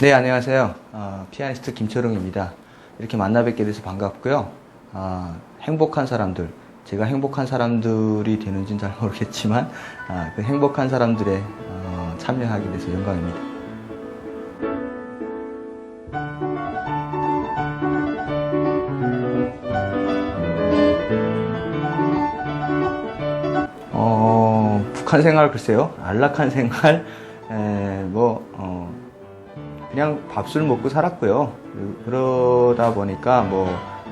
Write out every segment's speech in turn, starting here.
네, 안녕하세요. 피아니스트 김철웅입니다. 이렇게 만나 뵙게 돼서 반갑고요. 행복한 사람들, 제가 행복한 사람들이 되는지는 잘 모르겠지만 그 행복한 사람들에 참여하게 돼서 영광입니다. 북한 생활 글쎄요. 안락한 생활, 그냥 밥술 먹고 살았고요. 그러다 보니까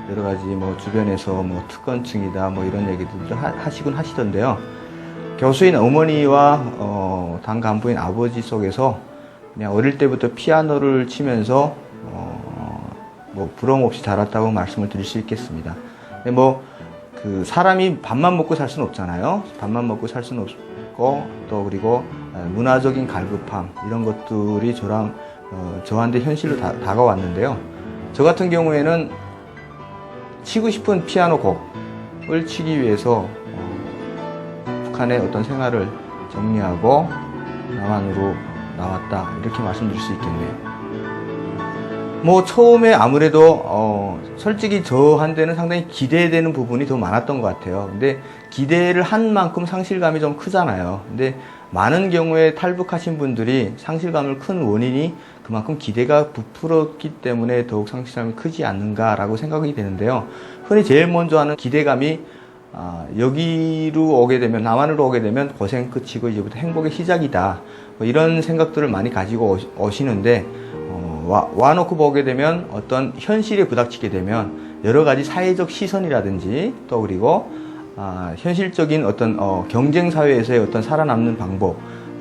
여러 가지 주변에서 특권층이다 이런 얘기들도 하시곤 하시던데요. 교수인 어머니와 당 간부인 아버지 속에서 그냥 어릴 때부터 피아노를 치면서 부러움 없이 자랐다고 말씀을 드릴 수 있겠습니다. 근데 그 사람이 밥만 먹고 살 수는 없잖아요. 밥만 먹고 살 수는 없고 또 그리고 문화적인 갈급함 이런 것들이 저한테 현실로 다가왔는데요. 저 같은 경우에는 치고 싶은 피아노 곡을 치기 위해서 북한의 어떤 생활을 정리하고 남한으로 나왔다 이렇게 말씀드릴 수 있겠네요. 처음에 아무래도 솔직히 저한테는 상당히 기대되는 부분이 더 많았던 것 같아요. 근데 기대를 한 만큼 상실감이 좀 크잖아요. 근데 많은 경우에 탈북하신 분들이 상실감을 큰 원인이 그만큼 기대가 부풀었기 때문에 더욱 상실감이 크지 않는가라고 생각이 되는데요. 흔히 제일 먼저 하는 기대감이 여기로 오게 되면, 남한으로 오게 되면 고생 끝이고 이제부터 행복의 시작이다. 이런 생각들을 많이 가지고 오시는데 와놓고 보게 되면 어떤 현실에 부닥치게 되면 여러 가지 사회적 시선이라든지 또 그리고 현실적인 어떤 경쟁 사회에서의 어떤 살아남는 방법,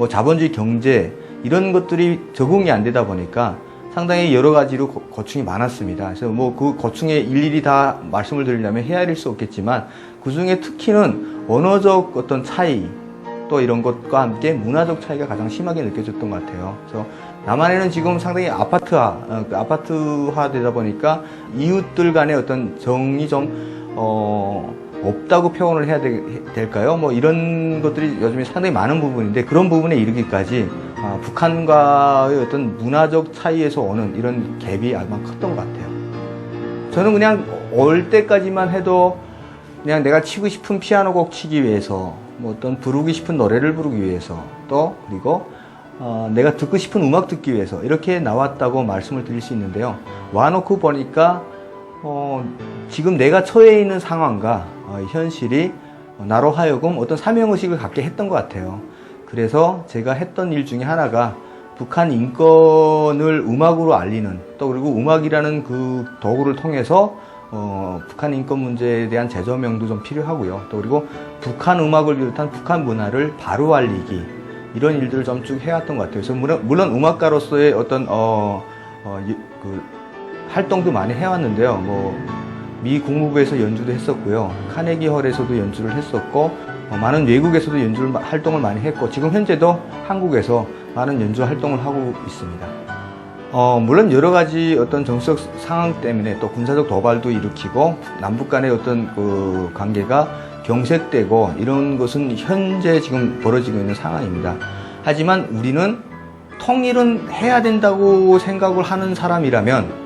자본주의 경제 이런 것들이 적응이 안 되다 보니까 상당히 여러 가지로 고충이 많았습니다. 그래서 그 고충에 일일이 다 말씀을 드리려면 헤아릴 수 없겠지만 그 중에 특히는 언어적 어떤 차이 또 이런 것과 함께 문화적 차이가 가장 심하게 느껴졌던 것 같아요. 그래서 남한에는 지금 상당히 아파트화 되다 보니까 이웃들 간의 어떤 정이 좀 없다고 표현을 해야 될까요? 이런 것들이 요즘에 상당히 많은 부분인데 그런 부분에 이르기까지 북한과의 어떤 문화적 차이에서 오는 이런 갭이 아마 컸던 것 같아요. 저는 그냥 올 때까지만 해도 그냥 내가 치고 싶은 피아노 곡 치기 위해서 어떤 부르기 싶은 노래를 부르기 위해서 또 그리고 내가 듣고 싶은 음악 듣기 위해서 이렇게 나왔다고 말씀을 드릴 수 있는데요. 와놓고 보니까 지금 내가 처해 있는 상황과 현실이 나로 하여금 어떤 사명의식을 갖게 했던 것 같아요. 그래서 제가 했던 일 중에 하나가 북한 인권을 음악으로 알리는 또 그리고 음악이라는 그 도구를 통해서 북한 인권 문제에 대한 재조명도 좀 필요하고요. 또 그리고 북한 음악을 비롯한 북한 문화를 바로 알리기 이런 일들을 좀 쭉 해왔던 것 같아요. 그래서 물론 음악가로서의 어떤 그 활동도 많이 해왔는데요. 미 국무부에서 연주도 했었고요. 카네기 홀에서도 연주를 했었고 많은 외국에서도 활동을 많이 했고 지금 현재도 한국에서 많은 연주 활동을 하고 있습니다. 물론 여러 가지 어떤 정치적 상황 때문에 또 군사적 도발도 일으키고 남북 간의 어떤 그 관계가 경색되고 이런 것은 현재 지금 벌어지고 있는 상황입니다. 하지만 우리는 통일은 해야 된다고 생각을 하는 사람이라면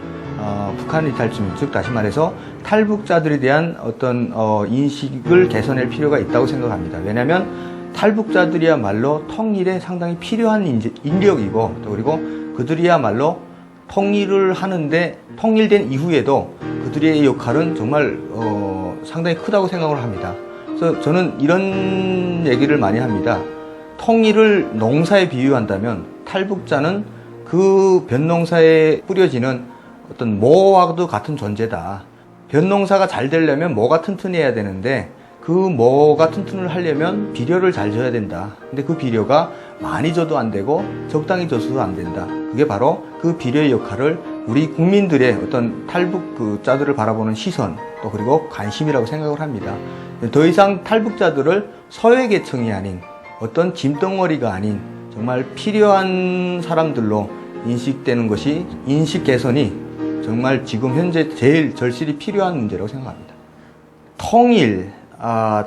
북한 이탈주민, 즉 다시 말해서 탈북자들에 대한 어떤 인식을 개선할 필요가 있다고 생각합니다. 왜냐하면 탈북자들이야말로 통일에 상당히 필요한 인력이고 또 그리고 그들이야말로 통일을 하는데 통일된 이후에도 그들의 역할은 정말 상당히 크다고 생각을 합니다. 그래서 저는 이런 얘기를 많이 합니다. 통일을 농사에 비유한다면 탈북자는 그 벼농사에 뿌려지는 어떤 모와도 같은 존재다. 벼농사가 잘 되려면 모가 튼튼해야 되는데 그 모가 튼튼을 하려면 비료를 잘 줘야 된다. 근데 그 비료가 많이 줘도 안 되고 적당히 줘서도 안 된다. 그게 바로 그 비료의 역할을 우리 국민들의 어떤 탈북자들을 바라보는 시선 또 그리고 관심이라고 생각을 합니다. 더 이상 탈북자들을 소외계층이 아닌 어떤 짐덩어리가 아닌 정말 필요한 사람들로 인식되는 것이 인식 개선이 정말 지금 현재 제일 절실히 필요한 문제라고 생각합니다.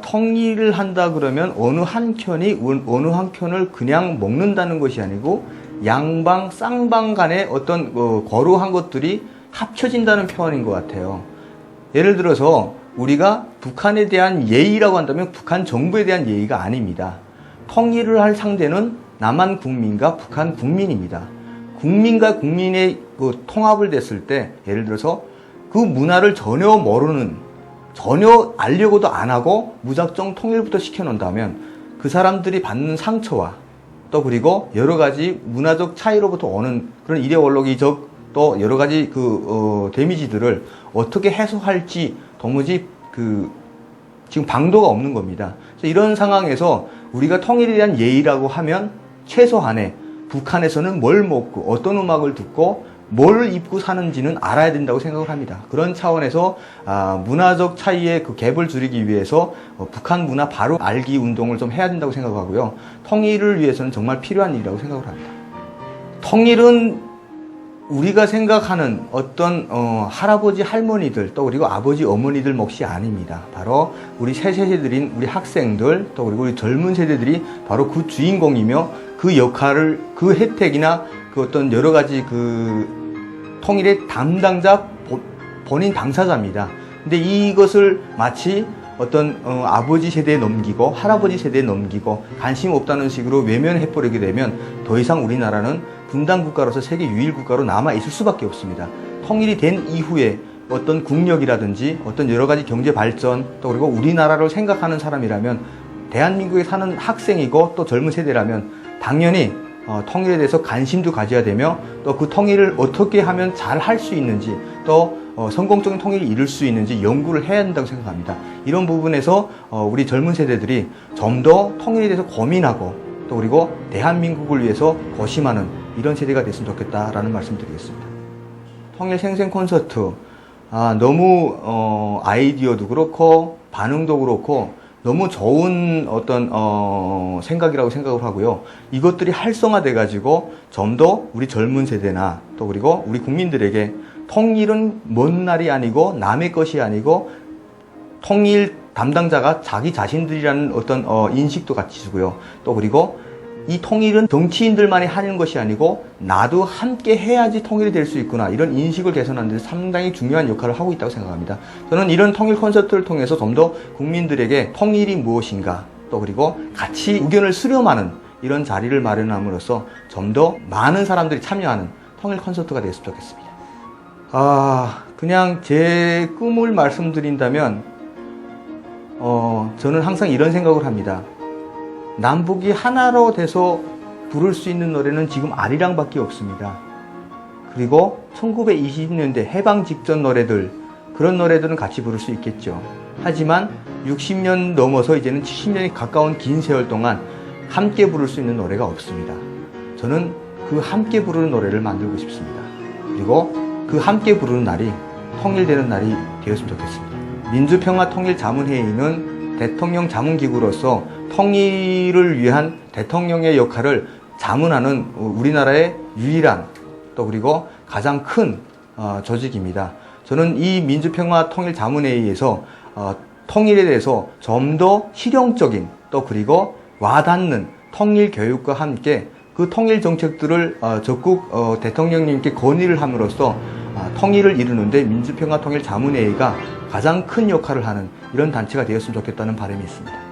통일을 한다 그러면 어느 한 켠을 그냥 먹는다는 것이 아니고 양방, 쌍방 간의 어떤 거루한 것들이 합쳐진다는 표현인 것 같아요. 예를 들어서 우리가 북한에 대한 예의라고 한다면 북한 정부에 대한 예의가 아닙니다. 통일을 할 상대는 남한 국민과 북한 국민입니다. 국민과 국민의 그 통합을 됐을 때 예를 들어서 그 문화를 전혀 모르는, 전혀 알려고도 안 하고 무작정 통일부터 시켜놓는다면 그 사람들이 받는 상처와 또 그리고 여러 가지 문화적 차이로부터 오는 그런 이데올로기적 또 여러 가지 데미지들을 어떻게 해소할지 도무지 지금 방도가 없는 겁니다. 그래서 이런 상황에서 우리가 통일에 대한 예의라고 하면 최소한의 북한에서는 뭘 먹고 어떤 음악을 듣고 뭘 입고 사는지는 알아야 된다고 생각을 합니다. 그런 차원에서 문화적 차이의 그 갭을 줄이기 위해서 북한 문화 바로 알기 운동을 좀 해야 된다고 생각하고요. 통일을 위해서는 정말 필요한 일이라고 생각을 합니다. 통일은 우리가 생각하는 어떤 할아버지 할머니들 또 그리고 아버지 어머니들 몫이 아닙니다. 바로 우리 새 세대들인 우리 학생들 또 그리고 우리 젊은 세대들이 바로 그 주인공이며 그 역할을 그 혜택이나 그 어떤 여러 가지 그 통일의 담당자 본인 당사자입니다. 근데 이것을 마치 어떤 아버지 세대에 넘기고 할아버지 세대에 넘기고 관심 없다는 식으로 외면해버리게 되면 더 이상 우리나라는 분단 국가로서 세계 유일 국가로 남아 있을 수밖에 없습니다. 통일이 된 이후에 어떤 국력이라든지 어떤 여러 가지 경제 발전 또 그리고 우리나라를 생각하는 사람이라면 대한민국에 사는 학생이고 또 젊은 세대라면 당연히 통일에 대해서 관심도 가져야 되며 또 그 통일을 어떻게 하면 잘 할 수 있는지 또 성공적인 통일을 이룰 수 있는지 연구를 해야 된다고 생각합니다. 이런 부분에서 우리 젊은 세대들이 좀 더 통일에 대해서 고민하고 또 그리고 대한민국을 위해서 고심하는 이런 세대가 됐으면 좋겠다라는 말씀드리겠습니다. 통일 생생 콘서트 너무 아이디어도 그렇고 반응도 그렇고 너무 좋은 어떤 생각이라고 생각을 하고요. 이것들이 활성화돼 가지고 좀 더 우리 젊은 세대나 또 그리고 우리 국민들에게 통일은 먼 날이 아니고 남의 것이 아니고 통일 담당자가 자기 자신들이라는 어떤 인식도 같이 주고요. 또 그리고 이 통일은 정치인들만이 하는 것이 아니고 나도 함께 해야지 통일이 될 수 있구나 이런 인식을 개선하는 데 상당히 중요한 역할을 하고 있다고 생각합니다. 저는 이런 통일 콘서트를 통해서 좀 더 국민들에게 통일이 무엇인가 또 그리고 같이 의견을 수렴하는 이런 자리를 마련함으로써 좀 더 많은 사람들이 참여하는 통일 콘서트가 됐으면 좋겠습니다. 그냥 제 꿈을 말씀드린다면 저는 항상 이런 생각을 합니다. 남북이 하나로 돼서 부를 수 있는 노래는 지금 아리랑밖에 없습니다. 그리고 1920년대 해방 직전 노래들 그런 노래들은 같이 부를 수 있겠죠. 하지만 60년 넘어서 이제는 70년이 가까운 긴 세월 동안 함께 부를 수 있는 노래가 없습니다. 저는 그 함께 부르는 노래를 만들고 싶습니다. 그리고 그 함께 부르는 날이 통일되는 날이 되었으면 좋겠습니다. 민주평화통일자문회의는 대통령 자문기구로서 통일을 위한 대통령의 역할을 자문하는 우리나라의 유일한 또 그리고 가장 큰 조직입니다. 저는 이 민주평화통일자문회의에서 통일에 대해서 좀 더 실용적인 또 그리고 와닿는 통일 교육과 함께 그 통일 정책들을 적극 대통령님께 건의를 함으로써 통일을 이루는데 민주평화통일자문회의가 가장 큰 역할을 하는 이런 단체가 되었으면 좋겠다는 바람이 있습니다.